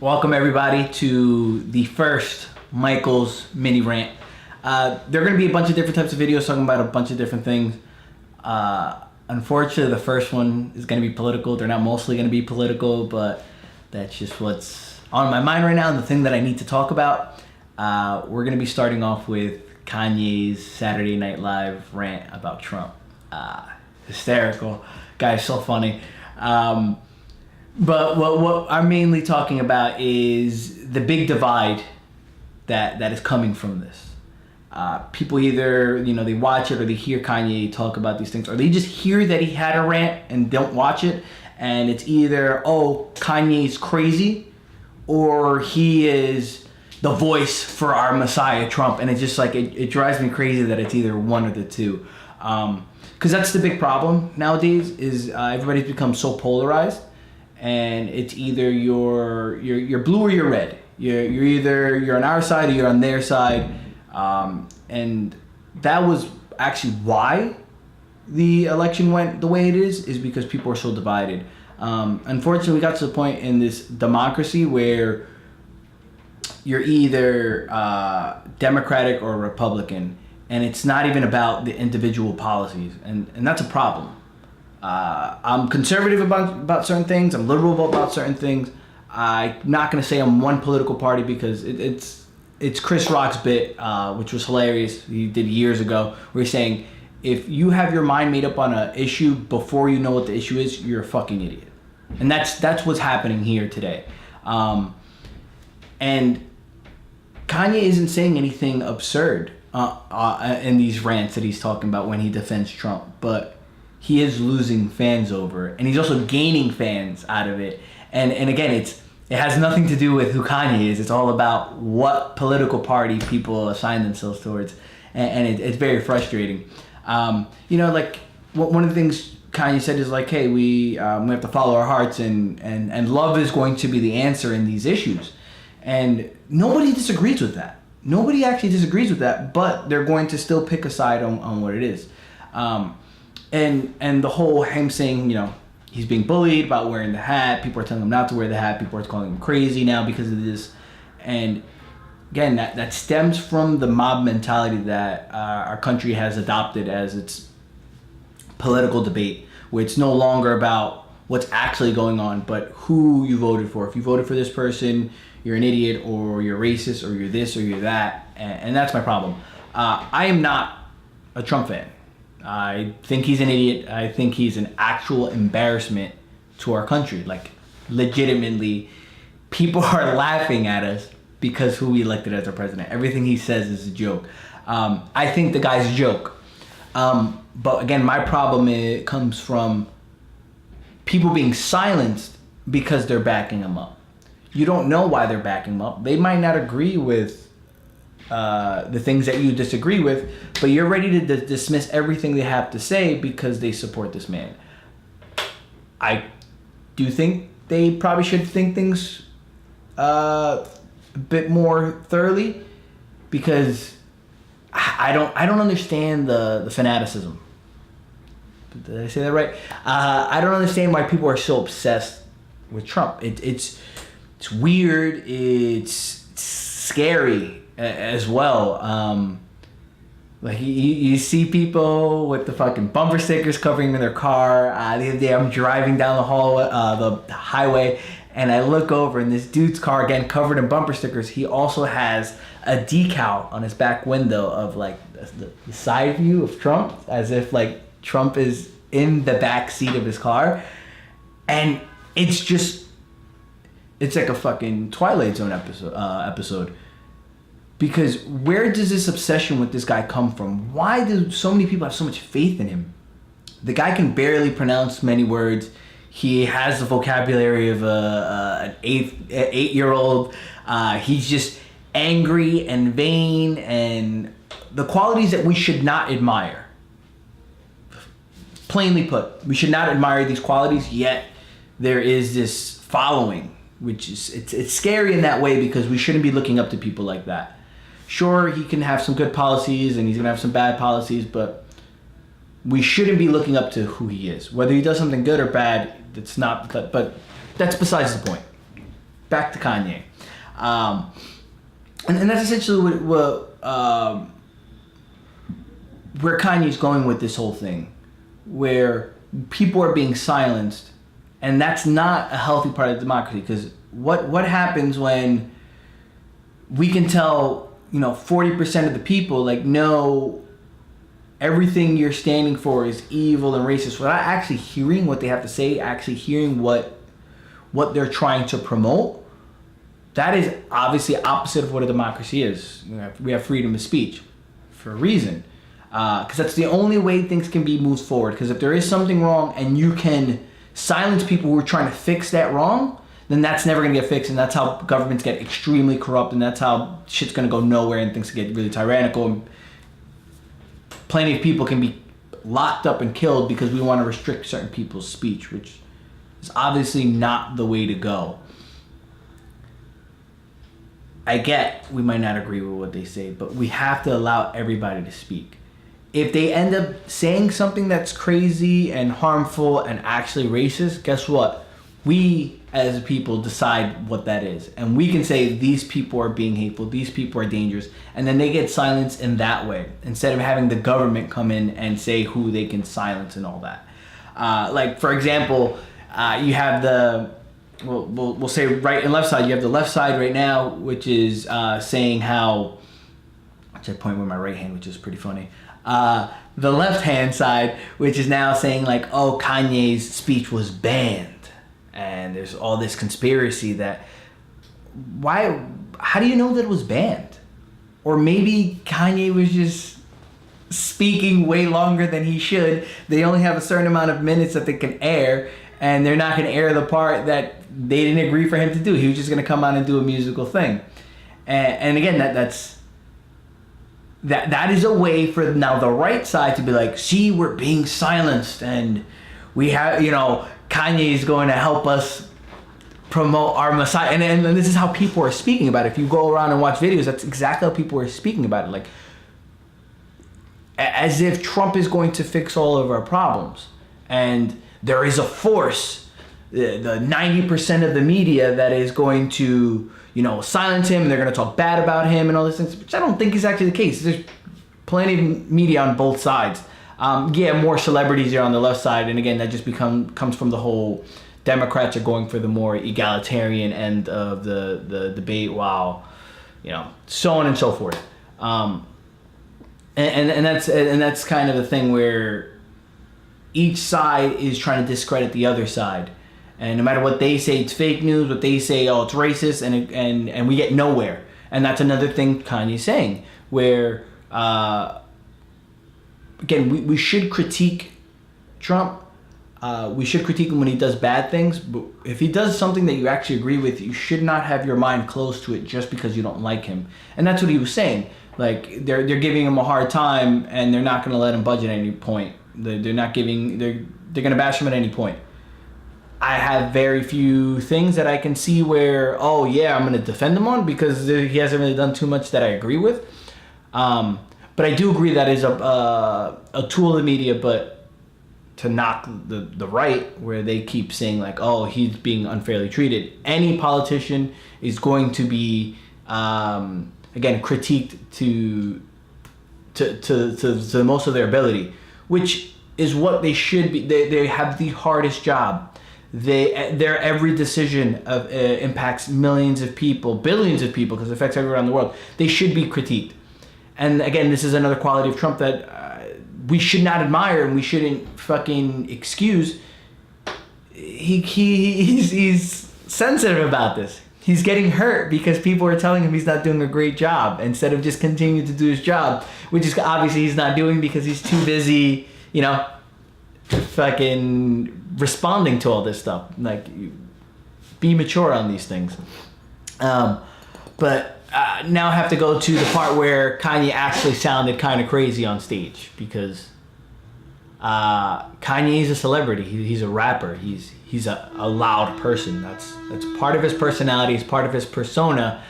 Welcome everybody to the first Michael's mini rant. There are going to be a bunch of different types of videos talking about a bunch of different things. Unfortunately, the first one is going to be political. They're not mostly going to be political, but that's just what's on my mind right now and the thing that I need to talk about. We're going to be starting off with Kanye's Saturday Night Live rant about Trump. Hysterical. Guy's so funny. But what I'm mainly talking about is the big divide that is coming from this. People either, they watch it or they hear Kanye talk about these things, or they just hear that he had a rant and don't watch it. And it's either, oh, Kanye's crazy, or he is the voice for our Messiah, Trump. And it's just like, it drives me crazy that it's either one or the two. Because that's the big problem nowadays is everybody's become so polarized. And it's either you're blue or you're red. You're on our side or you're on their side. And that was actually why the election went the way it is because people are so divided. Unfortunately, we got to the point in this democracy where you're either Democratic or Republican, and it's not even about the individual policies, and that's a problem. I'm conservative about certain things. I'm liberal about certain things. I'm not going to say I'm one political party because it's Chris Rock's bit, which was hilarious. He did years ago, where he's saying, if you have your mind made up on an issue before you know what the issue is, you're a fucking idiot. And that's what's happening here today. And Kanye isn't saying anything absurd in these rants that he's talking about when he defends Trump, but he is losing fans over it, and he's also gaining fans out of it. And again, it has nothing to do with who Kanye is. It's all about what political party people assign themselves towards, and it's very frustrating. Like one of the things Kanye said is like, hey, we have to follow our hearts, and love is going to be the answer in these issues. And nobody disagrees with that. Nobody actually disagrees with that, but they're going to still pick a side on what it is. And the whole him saying, he's being bullied about wearing the hat. People are telling him not to wear the hat. People are calling him crazy now because of this. And again, that stems from the mob mentality that our country has adopted as its political debate, where it's no longer about what's actually going on, but who you voted for. If you voted for this person, you're an idiot, or you're racist, or you're this, or you're that. And that's my problem. I am not a Trump fan. I think he's an idiot. I think he's an actual embarrassment to our country. Like, legitimately, people are laughing at us because who we elected as our president. Everything he says is a joke. I think the guy's a joke. But again, my problem comes from people being silenced because they're backing him up. You don't know why they're backing him up. They might not agree with the things that you disagree with, but you're ready to dismiss everything they have to say because they support this man. I do think they probably should think things a bit more thoroughly, because I don't understand the fanaticism. Did I say that right? I don't understand why people are so obsessed with Trump. It's weird. It's scary as well. Like you see people with the fucking bumper stickers covering their car. The other day I'm driving down the highway, and I look over, and this dude's car, again covered in bumper stickers, he also has a decal on his back window of like the side view of Trump, as if like Trump is in the back seat of his car. And it's like a fucking Twilight Zone episode. Because where does this obsession with this guy come from? Why do so many people have so much faith in him? The guy can barely pronounce many words. He has the vocabulary of an 8-year-old. He's just angry and vain, and the qualities that we should not admire. Plainly put, we should not admire these qualities, yet there is this following, which is it's scary in that way, because we shouldn't be looking up to people like that. Sure, he can have some good policies and he's gonna have some bad policies, but we shouldn't be looking up to who he is. Whether he does something good or bad, it's not. But that's besides the point. back to Kanye. And that's essentially where Kanye's going with this whole thing, where people are being silenced, and that's not a healthy part of democracy. Because what happens when we can tell 40% of the people, like, no, everything you're standing for is evil and racist, without actually hearing what they have to say, actually hearing what they're trying to promote. That is obviously opposite of what a democracy is. We have freedom of speech for a reason. Because that's the only way things can be moved forward. Because if there is something wrong and you can silence people who are trying to fix that wrong, then that's never going to get fixed. And that's how governments get extremely corrupt. And that's how shit's going to go nowhere and things get really tyrannical. And plenty of people can be locked up and killed because we want to restrict certain people's speech, which is obviously not the way to go. I get we might not agree with what they say, but we have to allow everybody to speak. If they end up saying something that's crazy and harmful and actually racist, guess what? We as people decide what that is. And we can say these people are being hateful, these people are dangerous, and then they get silenced in that way, instead of having the government come in and say who they can silence and all that. Like, for example, you have we'll say right and left side. You have the left side right now, which is saying how, which I point with my right hand, which is pretty funny. The left-hand side, which is now saying like, oh, Kanye's speech was banned. And there's all this conspiracy that, how do you know that it was banned? Or maybe Kanye was just speaking way longer than he should. They only have a certain amount of minutes that they can air, and they're not going to air the part that they didn't agree for him to do. He was just going to come out and do a musical thing. And again, that is a way for now the right side to be like, see, we're being silenced, and we have, Kanye is going to help us promote our Messiah. And this is how people are speaking about it. If you go around and watch videos, that's exactly how people are speaking about it. Like, as if Trump is going to fix all of our problems. And there is a force, the 90% of the media that is going to, silence him, and they're going to talk bad about him and all these things, which I don't think is actually the case. There's plenty of media on both sides. More celebrities are on the left side, and again, that just comes from the whole Democrats are going for the more egalitarian end of the debate, while, so on and so forth. And that's kind of the thing where each side is trying to discredit the other side. And no matter what they say, it's fake news. What they say, oh, it's racist, and we get nowhere. And that's another thing Kanye's saying, where again, we should critique Trump. We should critique him when he does bad things. But if he does something that you actually agree with, you should not have your mind closed to it just because you don't like him. And that's what he was saying. Like, they're giving him a hard time, and they're not going to let him budge at any point. They're going to bash him at any point. I have very few things that I can see where, oh yeah, I'm going to defend him on, because he hasn't really done too much that I agree with. But I do agree that is a tool of the media, but to knock the right, where they keep saying like, oh, he's being unfairly treated. Any politician is going to be, again, critiqued to the most of their ability, which is what they should be. They have the hardest job. Their every decision impacts millions of people, billions of people, because it affects everyone around the world. They should be critiqued. And again, this is another quality of Trump that we should not admire and we shouldn't fucking excuse. He's sensitive about this. He's getting hurt because people are telling him he's not doing a great job, instead of just continuing to do his job, which is obviously he's not doing because he's too busy, fucking responding to all this stuff. Like, be mature on these things. But now I have to go to the part where Kanye actually sounded kind of crazy on stage, because Kanye is a celebrity. He's a rapper. He's a loud person. That's part of his personality. It's part of his persona.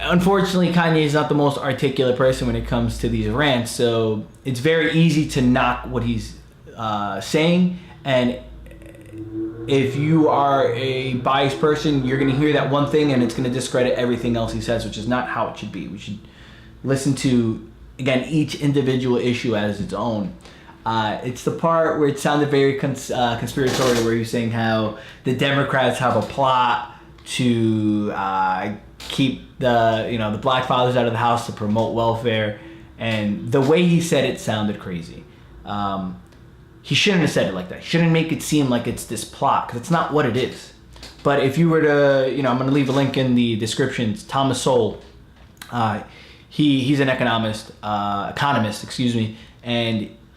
Unfortunately, Kanye is not the most articulate person when it comes to these rants, so it's very easy to knock what he's saying, and if you are a biased person, you're going to hear that one thing and it's going to discredit everything else he says, which is not how it should be. We should listen to, again, each individual issue as its own. It's the part where it sounded very conspiratorial, where you're saying how the Democrats have a plot to keep the black fathers out of the house to promote welfare, and the way he said it sounded crazy. He shouldn't have said it like that. He shouldn't make it seem like it's this plot, because it's not what it is. But if you were to, I'm going to leave a link in the description. It's Thomas Sowell. He's an economist, and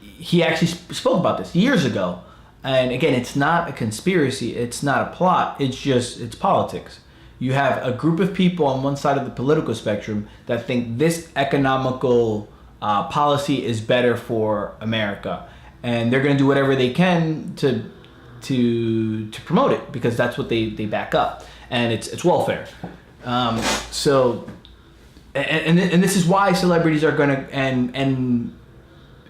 he actually spoke about this years ago. And again, it's not a conspiracy, it's not a plot, it's politics. You have a group of people on one side of the political spectrum that think this economical policy is better for America, and they're going to do whatever they can to promote it, because that's what they back up, and it's welfare. So this is why celebrities are going to, and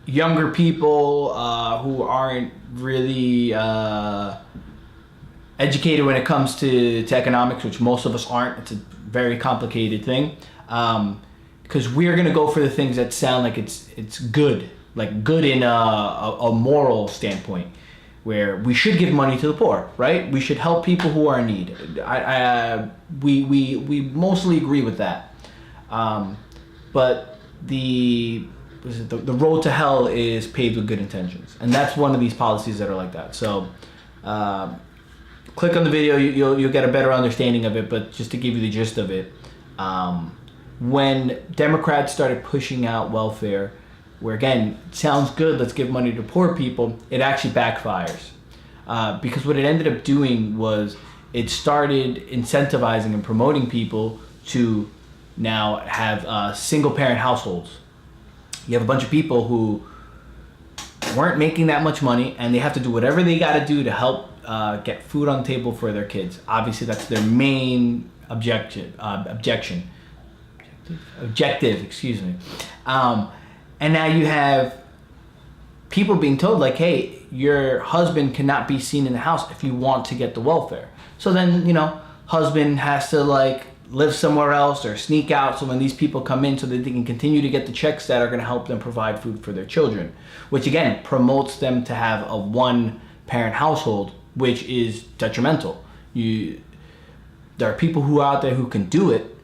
younger people who aren't really educated when it comes to economics, which most of us aren't. It's a very complicated thing, because we're gonna go for the things that sound like it's good, like good in a moral standpoint, where we should give money to the poor, right? We should help people who are in need. We mostly agree with that, but the road to hell is paved with good intentions, and that's one of these policies that are like that. So click on the video, you'll get a better understanding of it. But just to give you the gist of it, when Democrats started pushing out welfare, where again, it sounds good, let's give money to poor people, it actually backfires, because what it ended up doing was it started incentivizing and promoting people to now have single parent households. You have a bunch of people who weren't making that much money, and they have to do whatever they got to do to help get food on the table for their kids. Obviously, that's their main objective. Excuse me. And now you have people being told, like, hey, your husband cannot be seen in the house if you want to get the welfare. So then, husband has to live somewhere else or sneak out, so when these people come in, so that they can continue to get the checks that are going to help them provide food for their children, which again promotes them to have a one-parent household, which is detrimental. There are people who are out there who can do it,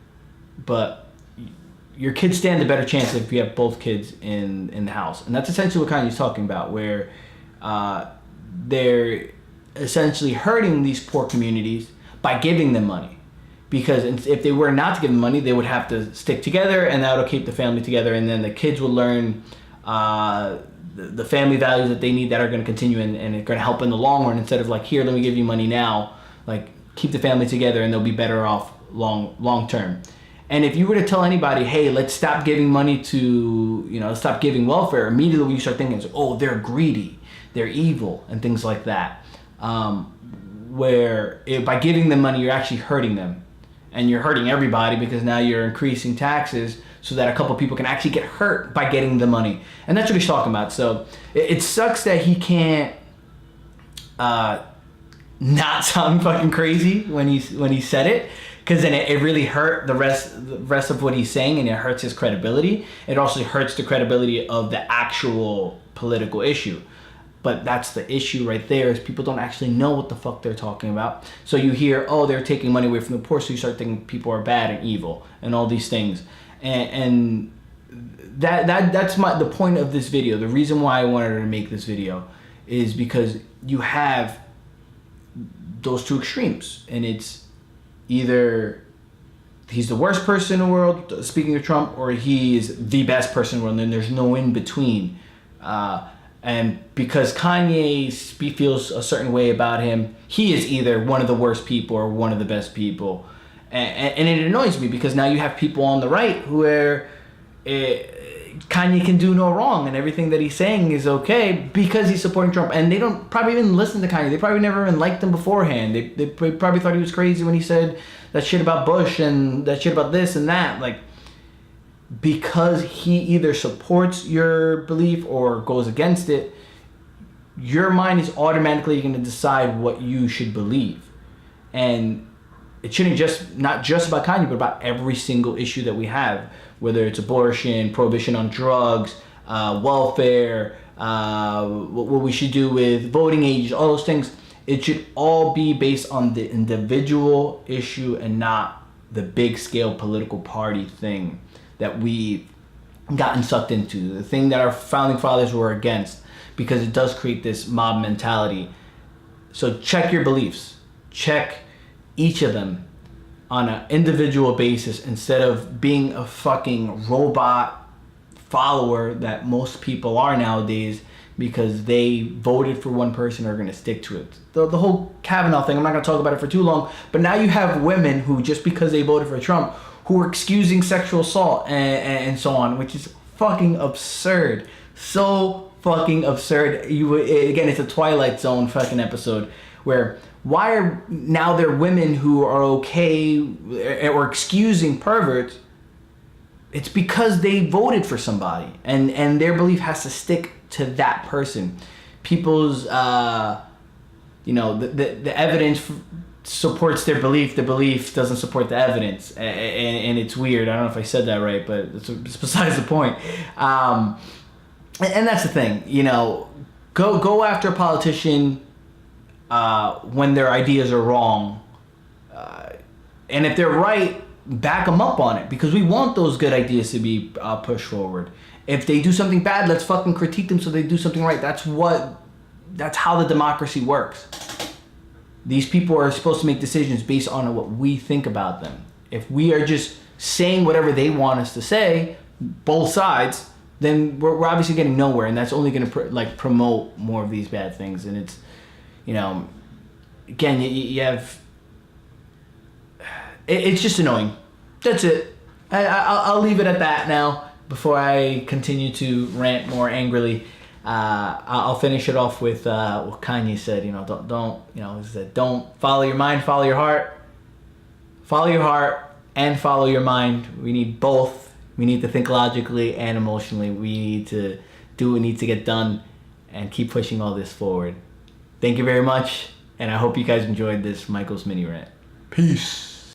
but your kids stand a better chance if you have both kids in the house. And that's essentially what Kanye's talking about, where they're essentially hurting these poor communities by giving them money. Because if they were not to give them money, they would have to stick together, and that would keep the family together, and then the kids would learn the family values that they need, that are going to continue and it's going to help in the long run, instead of here, let me give you money now, keep the family together and they'll be better off long term. And if you were to tell anybody, hey, let's stop giving money to, stop giving welfare, immediately you start thinking, oh, they're greedy, they're evil, and things like that. Where by giving them money, you're actually hurting them. And you're hurting everybody, because now you're increasing taxes so that a couple people can actually get hurt by getting the money. And that's what he's talking about. So it sucks that he can't not sound fucking crazy when he said it, because then it really hurt the rest of what he's saying, and it hurts his credibility. It also hurts the credibility of the actual political issue. But that's the issue right there, is people don't actually know what the fuck they're talking about. So you hear, oh, they're taking money away from the poor, so you start thinking people are bad and evil and all these things. And that's the point of this video. The reason why I wanted to make this video is because you have those two extremes, and it's either he's the worst person in the world, speaking of Trump, or he is the best person in the world, and there's no in between. And because Kanye feels a certain way about him, he is either one of the worst people or one of the best people. And it annoys me, because now you have people on the right where Kanye can do no wrong and everything that he's saying is okay because he's supporting Trump. And they don't probably even listen to Kanye. They probably never even liked him beforehand. They probably thought he was crazy when he said that shit about Bush and that shit about this and that. Because he either supports your belief or goes against it, your mind is automatically going to decide what you should believe. And it shouldn't not just about Kanye, but about every single issue that we have, whether it's abortion, prohibition on drugs, welfare, what we should do with voting ages, all those things. It should all be based on the individual issue and not the big scale political party thing that we've gotten sucked into, the thing that our founding fathers were against, because it does create this mob mentality. So check your beliefs. Check each of them on an individual basis instead of being a fucking robot follower that most people are nowadays because they voted for one person or are going to stick to it. The whole Kavanaugh thing, I'm not going to talk about it for too long, but now you have women who, just because they voted for Trump, who are excusing sexual assault and so on, which is fucking absurd. So fucking absurd. Again, it's a Twilight Zone fucking episode where why are now there women who are okay or excusing perverts? It's because they voted for somebody and their belief has to stick to that person. People's the evidence supports their belief. The belief doesn't support the evidence, and it's weird. I don't know if I said that right, but it's besides the point. And that's the thing, go after a politician when their ideas are wrong, and if they're right, back them up on it, because we want those good ideas to be pushed forward. If they do something bad, let's fucking critique them so they do something right. That's how the democracy works. These people are supposed to make decisions based on what we think about them. If we are just saying whatever they want us to say, both sides, then we're obviously getting nowhere, and that's only going to promote more of these bad things. And it's, again, you have, it's just annoying. That's it. I'll leave it at that now before I continue to rant more angrily. I'll finish it off with what Kanye said. He said, don't follow your mind, follow your heart. Follow your heart and follow your mind. We need both. We need to think logically and emotionally. We need to do what needs to get done and keep pushing all this forward. Thank you very much, and I hope you guys enjoyed this Michael's mini rant. Peace.